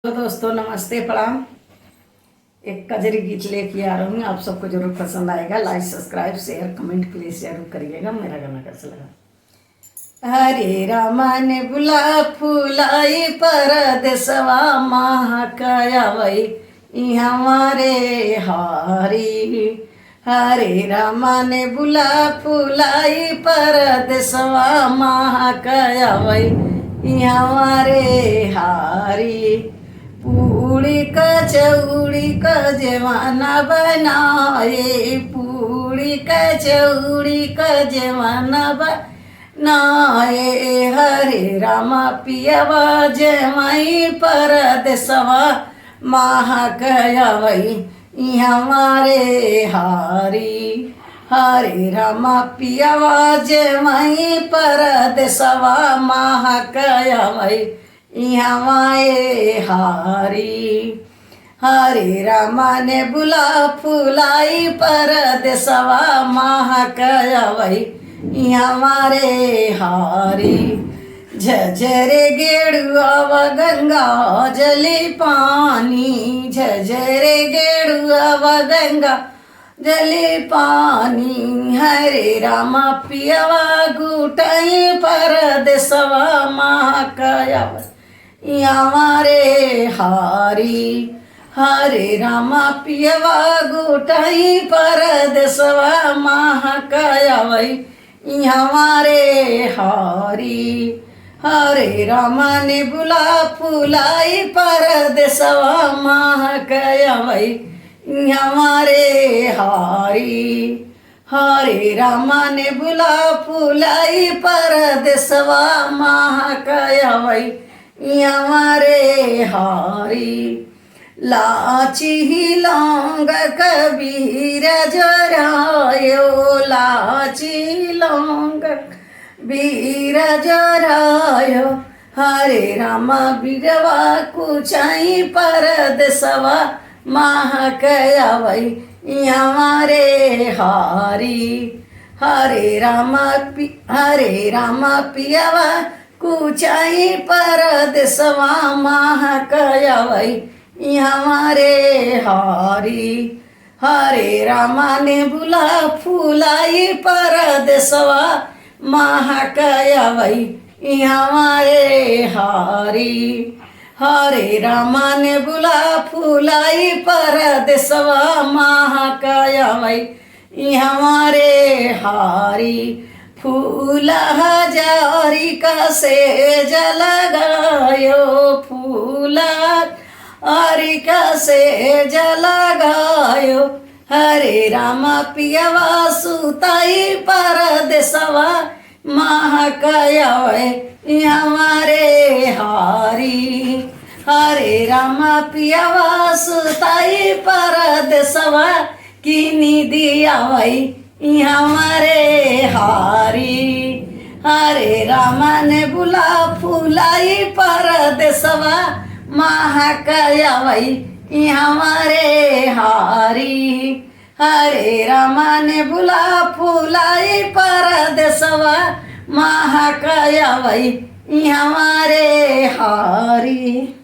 तो दोस्तों नमस्ते प्रणाम। एक कजरी गीत लेके आ रहा हूँ, आप सबको जरूर पसंद आएगा। Like subscribe share comment please जरूर करिएगा। मेरा गाना कैसा लगा। हरे रामा ने बुला फुलाई परदेसवा महाकायावई हमारे हारी। हरे रामा ने बुला फुलाई परदेसवा महाकायावई हमारे हारी। पूड़ी कचौड़ी का जमाना बनाए, पूड़ी कचौड़ी का जमाना बनाए। हरे रामा पियवा जमाई परदेसवा महाकायावई हमारे हारी। हरे रामा पियवा जमाई परदेसवा महाकायावई हमारे हारी। हरे रामा ने बुला फुलाई परदेसवा महाकायावई हमारे हारी। झझरे गेड़ुआ गंगा जली पानी, झझरे गेड़ुआ गंगा जली पानी। हरे रामा पियवा गुटाई परदेसवा महाकायावई हमारे हारी। हरे रामा पियवा गुटाई परदेसवा महाकायावई हमारे हारी। हरे रामा ने बुला फुलाई परदेसवा महाकायावई हमारे हारी। हरे रामा ने बुला फुलाई परदेसवा महाकायावई हमारे हारी। लाची ही लौंग कबीर जरायो, लाची लौंग बीर जरायो। हरे रामा बिरवा कुचाई परदेसवा महाकायावई हमारे हारी। हरे रामा पियवा कुचाई परदेसवा महाकायावई हमारे हारी। हरे रामा ने बुला फुलाई परदेसवा महाकायावई हमारे हारी। हरे रामा ने बुला फुलाई परदेसवा महाकायावई हमारे हारी। फूल हजारी का सेज लगायो, फूल हरी का सेज लगायो। हरे रामा पियवा सुताई परदेसवा महाकायावई हमारे हारी। हरे रामा पियवा सुताई परदेसवा किनी दियावई हमारे हारी। हरे रामा ने बुला फुलाई परदेसवा महाकायावई हमारे हारी। हरे रामा ने बुला फुलाई परदेसवा महाकायावई हमारे हारी।